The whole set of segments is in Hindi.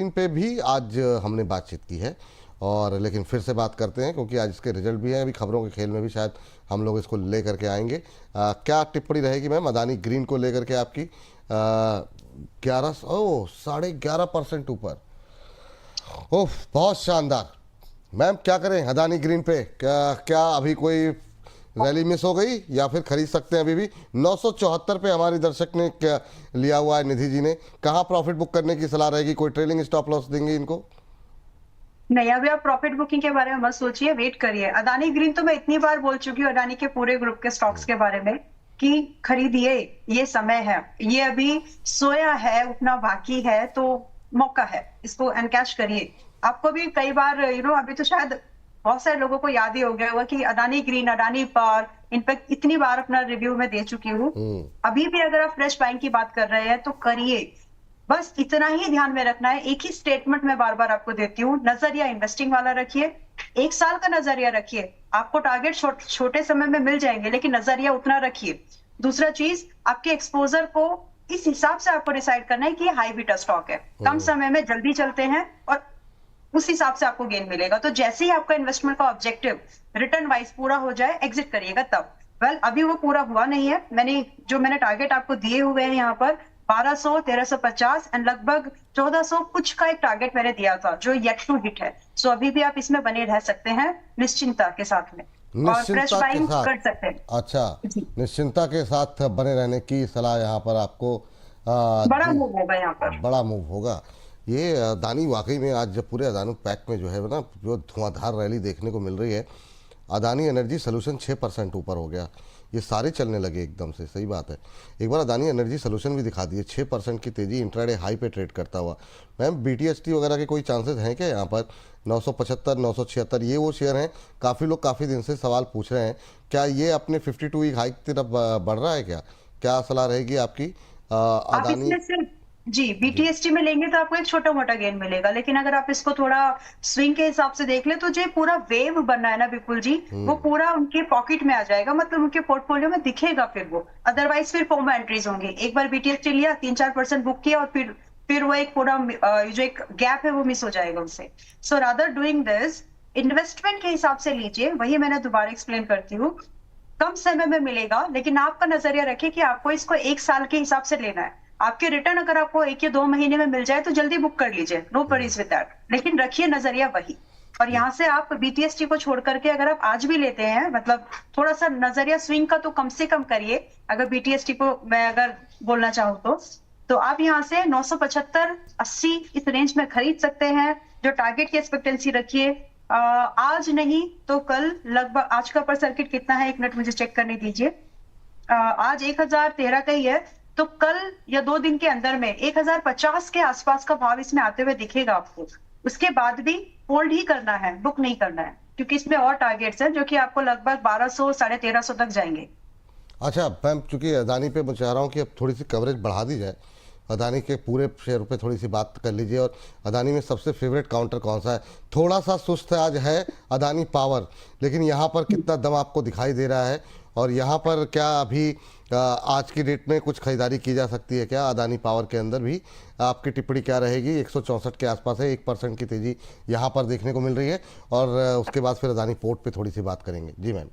ग्रीन पे भी आज हमने बातचीत की है, और लेकिन फिर से बात करते हैं क्योंकि आज इसके रिजल्ट भी हैं। अभी खबरों के खेल में भी शायद हम लोग इसको ले करके आएंगे। क्या टिप्पणी रहेगी मैम अदानी ग्रीन को लेकर के आपकी? 11.5% ऊपर। ओह, बहुत शानदार। मैम क्या करें अदानी ग्रीन पे? क्या अभी कोई रैली मिस हो गई या फिर खरीद सकते हैं अभी भी? 974 पे हमारे दर्शक ने क्या लिया हुआ है, निधि जी ने। कहाँ प्रॉफिट बुक करने की सलाह रहेगी? कोई ट्रेलिंग स्टॉप लॉस देंगे इनको? नहीं, अभी आप प्रॉफिट बुकिंग के बारे में मत सोचिए, वेट करिए। अदानी ग्रीन तो मैं इतनी बार बोल चुकी हूँ अदानी के पूरे ग्रुप के स्टॉक्स के बारे में कि खरीदिए, ये समय है, ये अभी सोया है, उठना बाकी है, तो मौका है, इसको एनकैश करिए। आपको भी कई बार अभी तो शायद बहुत सारे लोगों को याद ही हो गया होगा कि Adani green, Adani power, in fact इतनी बार अपना रिव्यू में दे चुकी हूँ। अभी भी अगर आप फ्रेश बाइंग की बात कर रहे हैं तो करिए। बस इतना ही ध्यान में रखना है। एक ही स्टेटमेंट मैं बार बार आपको देती हूँ, नजरिया इन्वेस्टिंग वाला रखिए, 1 साल का नजरिया रखिए। आपको टारगेट छोटे समय में मिल जाएंगे, लेकिन नजरिया उतना रखिए। दूसरा चीज, आपके एक्सपोजर को इस हिसाब से आपको डिसाइड करना है कि ये हाई बीटा स्टॉक है, कम समय में जल्दी चलते हैं, और उस हिसाब से आपको गेन मिलेगा। तो जैसे ही आपका इन्वेस्टमेंट का ऑब्जेक्टिव रिटर्न वाइज पूरा हो जाए, एग्जिट करिएगा तब। अभी वो पूरा हुआ नहीं है। मैंने टारगेट आपको दिए हुए हैं यहाँ पर 1200, 1350 एंड लगभग 1400 कुछ का एक टारगेट मैंने दिया था जो येट टू हिट है। सो अभी भी आप इसमें बने रह सकते हैं निश्चिंता के साथ में, और फ्रेश बाइंग कर सकते हैं। अच्छा, निश्चिंता के साथ बने रहने की सलाह यहाँ पर आपको बड़ा मूव होगा यहाँ पर, बड़ा मूव होगा। ये अदानी वाकई में आज जब पूरे अदानी पैक में जो है ना, जो धुआंधार रैली देखने को मिल रही है, अदानी एनर्जी सोल्यूशन 6% ऊपर हो गया। ये सारे चलने लगे एकदम से, सही बात है। एक बार अदानी एनर्जी सोल्यूशन भी दिखा दिए, 6% की तेजी इंट्राडे हाई पे ट्रेड करता हुआ। मैम BTST वगैरह के कोई चांसेस हैं क्या यहाँ पर? 975, 976 ये वो शेयर हैं। काफ़ी लोग काफ़ी दिन से सवाल पूछ रहे हैं, क्या ये अपने 52 वीक हाइक की तरफ बढ़ रहा है? क्या सलाह रहेगी आपकी अदानी? जी, BTST में लेंगे तो आपको एक छोटा मोटा गेन मिलेगा, लेकिन अगर आप इसको थोड़ा स्विंग के हिसाब से देख ले तो जो पूरा वेव बनना है ना विपुल जी, वो पूरा उनके पॉकेट में आ जाएगा, मतलब उनके पोर्टफोलियो में दिखेगा फिर वो। अदरवाइज फिर फोमो एंट्रीज होंगी। एक बार BTST लिया, 3-4% बुक किया, और फिर वो एक पूरा जो एक गैप है वो मिस हो जाएगा उनसे। So rather doing this, investment के हिसाब से लीजिए। वही मैंने दोबारा एक्सप्लेन करती हूँ, कम समय में मिलेगा, लेकिन आपका नजरिया रखिए कि आपको इसको 1 साल के हिसाब से लेना है। आपके रिटर्न अगर आपको 1 या 2 महीने में मिल जाए तो जल्दी बुक कर लीजिए, नो वरीज विद दैट, लेकिन रखिए नजरिया वही। और यहाँ से आप BTST को छोड़ करके अगर आप आज भी लेते हैं, मतलब थोड़ा सा नजरिया स्विंग का तो कम से कम करिए। अगर BTST को मैं अगर बोलना चाहूँ तो आप यहाँ से 975, 80 इस रेंज में खरीद सकते हैं। जो टारगेट की एक्सपेक्टेंसी रखिए, आज नहीं तो कल, लगभग आज का पर सर्किट कितना है, 1 मिनट मुझे चेक करने दीजिए। आज 1013 का ही है, तो कल या 2 दिन के अंदर में 1050 के आसपास का भाव इसमें आते हुए दिखेगा आपको। उसके बाद भी होल्ड ही करना है, बुक नहीं करना है, क्योंकि इसमें और टारगेट्स हैं जो कि आपको लगभग 1200, 1350 तक जाएंगे। अच्छा मैम, चूंकि अदानी पे मैं चाह रहा हूँ कि अब थोड़ी सी कवरेज बढ़ा दी जाए, अदानी के पूरे शेयर पे थोड़ी सी बात कर लीजिए। और अदानी में सबसे फेवरेट काउंटर कौन सा है? थोड़ा सा सुस्त आज है अदानी पावर, लेकिन यहाँ पर कितना दम आपको दिखाई दे रहा है? और यहाँ पर क्या अभी आज की डेट में कुछ खरीदारी की जा सकती है क्या अदानी पावर के अंदर भी? आपकी टिप्पणी क्या रहेगी? 164 के आसपास है, 1% की तेजी यहाँ पर देखने को मिल रही है, और उसके बाद फिर अदानी पोर्ट पे थोड़ी सी बात करेंगे। जी मैम।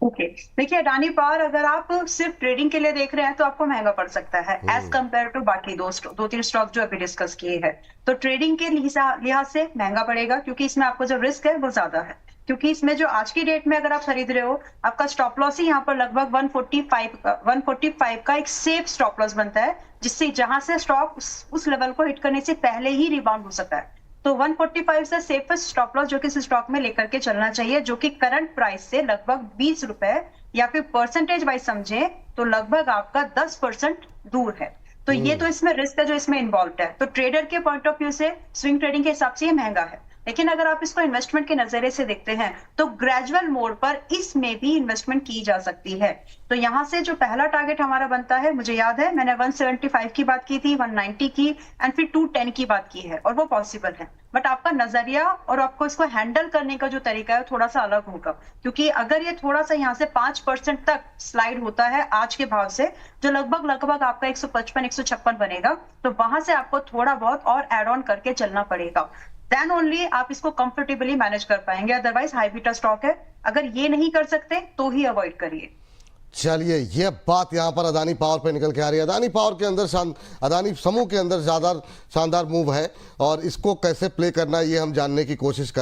ओके, देखिए अडानी पावर अगर आप सिर्फ ट्रेडिंग के लिए देख रहे हैं तो आपको महंगा पड़ सकता है एज कंपेयर टू बाकी 2-3 स्टॉक जो अभी डिस्कस किए हैं। तो ट्रेडिंग के लिहाज से महंगा पड़ेगा, क्योंकि इसमें आपको जो रिस्क है वो ज्यादा है। क्योंकि इसमें जो आज की डेट में अगर आप खरीद रहे हो, आपका स्टॉप लॉस ही यहाँ पर लगभग 145 का एक सेफ स्टॉप लॉस बनता है, जिससे जहां से स्टॉक उस लेवल को हिट करने से पहले ही रिबाउंड हो सकता है। तो 145 से सेफेस्ट स्टॉप लॉस जो कि इस स्टॉक में लेकर के चलना चाहिए, जो कि करंट प्राइस से लगभग 20 रुपए, या फिर परसेंटेज वाइज समझे तो लगभग आपका 10% दूर है। तो ये तो इसमें रिस्क है जो इसमें इन्वॉल्व है। तो ट्रेडर के पॉइंट ऑफ व्यू से, स्विंग ट्रेडिंग के हिसाब से ये महंगा है। लेकिन अगर आप इसको इन्वेस्टमेंट के नजरिए से देखते हैं तो ग्रेजुअल मोड पर इसमें भी इन्वेस्टमेंट की जा सकती है। तो यहाँ से जो पहला टारगेट हमारा बनता है, मुझे याद है मैंने 175 की बात की थी, 190 की एंड फिर 210 की बात की है, और वो पॉसिबल है। बट आपका नजरिया और आपको इसको हैंडल करने का जो तरीका है थोड़ा सा अलग होगा, क्योंकि अगर ये थोड़ा सा यहाँ से 5% तक स्लाइड होता है आज के भाव से, जो लगभग लगभग आपका 155 156 बनेगा, तो वहां से आपको थोड़ा बहुत और एड ऑन करके चलना पड़ेगा। देन ओनली आप इसको कंफर्टेबली मैनेज कर पाएंगे, अदरवाइज हाई बीटा स्टॉक है, अगर ये नहीं कर सकते तो ही अवॉइड करिए। चलिए, ये बात यहाँ पर अदानी पावर पे निकल के आ रही है। अदानी पावर के अंदर अदानी समूह के अंदर ज़्यादा शानदार मूव है, और इसको कैसे प्ले करना है ये हम जानने की कोशिश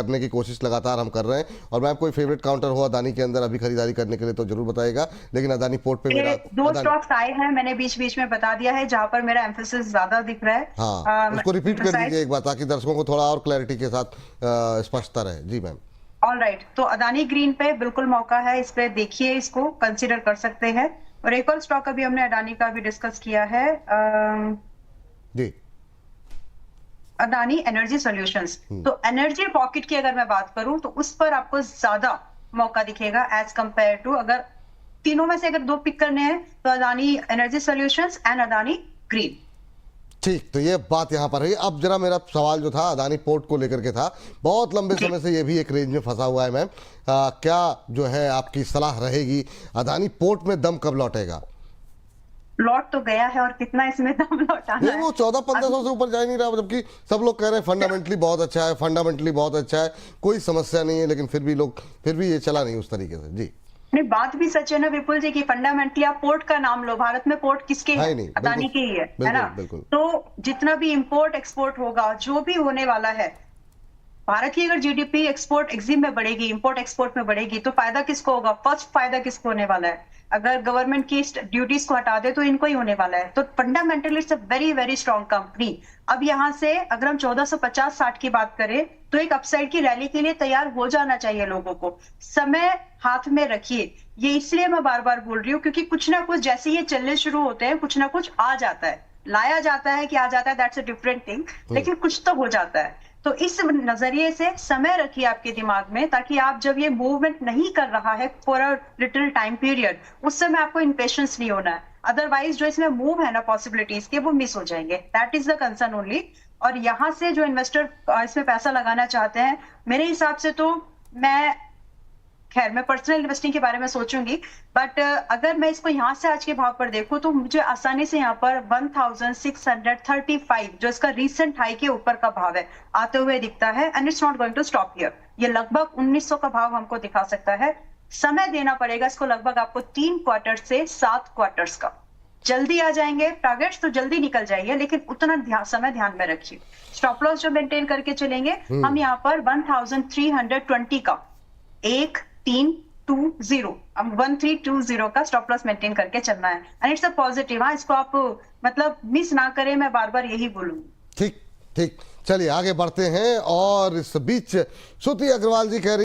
लगातार हम कर रहे हैं। और मैम, कोई फेवरेट काउंटर हो अदानी के अंदर अभी खरीदारी करने के लिए तो जरूर बताइएगा। लेकिन अदानी पोर्ट पे मेरा दो स्टॉक्स आए हैं, मैंने बीच बीच में बता दिया है जहां पर मेरा एम्फेसिस ज्यादा दिख रहा है। हाँ, उसको रिपीट कर दीजिए एक बार, ताकि दर्शकों को थोड़ा और क्लैरिटी के साथ स्पष्टता रहे। जी मैम। ऑल राइट, तो अदानी ग्रीन पे बिल्कुल मौका है, इस पे देखिए, इसको कंसीडर कर सकते हैं। और एक और स्टॉक अभी हमने अडानी का भी डिस्कस किया है, जी, अडानी एनर्जी सॉल्यूशंस। तो एनर्जी पॉकेट की अगर मैं बात करूं तो उस पर आपको ज्यादा मौका दिखेगा एज कंपेयर टू, अगर तीनों में से अगर दो पिक करने हैं तो Adani energy solutions and Adani green. ठीक, तो ये बात यहाँ पर है। अब जरा मेरा सवाल जो था अदानी पोर्ट को लेकर के था, बहुत लंबे समय से ये भी एक रेंज में फंसा हुआ है मैम। क्या जो है आपकी सलाह रहेगी, अदानी पोर्ट में दम कब लौटेगा? लौट तो गया है, और कितना इसमें दम लौटाना नहीं, है? वो 1400-1500 से ऊपर जा ही नहीं रहा, जबकि सब लोग कह रहे हैं फंडामेंटली बहुत अच्छा है, फंडामेंटली बहुत अच्छा है, कोई समस्या नहीं है, लेकिन फिर भी ये चला नहीं उस तरीके से। जी नहीं, बात भी सच है ना विपुल जी की फंडामेंटली आप पोर्ट का नाम लो, भारत में पोर्ट किसके है हैं? नहीं, अदानी के ही है ना? बिल्कुल। तो जितना भी इंपोर्ट एक्सपोर्ट होगा, जो भी होने वाला है, भारत की अगर जीडीपी एक्सपोर्ट एक्सिम में बढ़ेगी, इंपोर्ट एक्सपोर्ट में बढ़ेगी, तो फायदा किसको होगा? फर्स्ट फायदा किसको होने वाला है? अगर गवर्नमेंट की ड्यूटीज को हटा दे तो इनको ही होने वाला है। तो fundamentally it's a very very strong company. अब यहाँ से अगर हम 1450-60 की बात करें तो एक अपसाइड की रैली के लिए तैयार हो जाना चाहिए लोगों को। समय हाथ में रखिए, ये इसलिए मैं बार बार बोल रही हूँ क्योंकि कुछ ना कुछ जैसे ये चलने शुरू होते हैं, कुछ ना कुछ आ जाता है, लाया जाता है कि आ जाता है, दैट्स अ डिफरेंट थिंग, लेकिन कुछ तो हो जाता है। तो इस नजरिए से समय रखिए आपके दिमाग में, ताकि आप जब ये मूवमेंट नहीं कर रहा है for a little time period, उस समय आपको इम्पेशंस नहीं होना है। अदरवाइज जो इसमें मूव है ना पॉसिबिलिटीज के, वो मिस हो जाएंगे। That is the concern only. और यहाँ से जो इन्वेस्टर इसमें पैसा लगाना चाहते हैं, मेरे हिसाब से तो खैर मैं पर्सनल इन्वेस्टिंग के बारे में सोचूंगी, बट अगर मैं इसको यहाँ से आज के भाव पर देखूं तो मुझे आसानी से यहाँ पर 1635 जो इसका रीसेंट हाई के ऊपर का भाव है आते हुए दिखता है, and it's not going to stop here. ये लगभग 1900 का भाव हमको दिखा सकता है। समय देना पड़ेगा इसको, लगभग आपको 3 क्वार्टर से 7 क्वार्टर्स का। जल्दी आ जाएंगे टारगेट्स तो जल्दी निकल जाइए, लेकिन उतना समय ध्यान में रखिए। स्टॉप लॉस जो मेंटेन करके चलेंगे हम यहाँ पर 1320 का 1320 का स्टॉप लॉस मेंटेन करके चलना है, एंड इट्स अ पॉजिटिव। हाँ, इसको आप मतलब मिस ना करें, मैं बार बार यही बोलूंगी। ठीक, चलिए आगे बढ़ते हैं। और इस बीच श्रुति अग्रवाल जी कह रही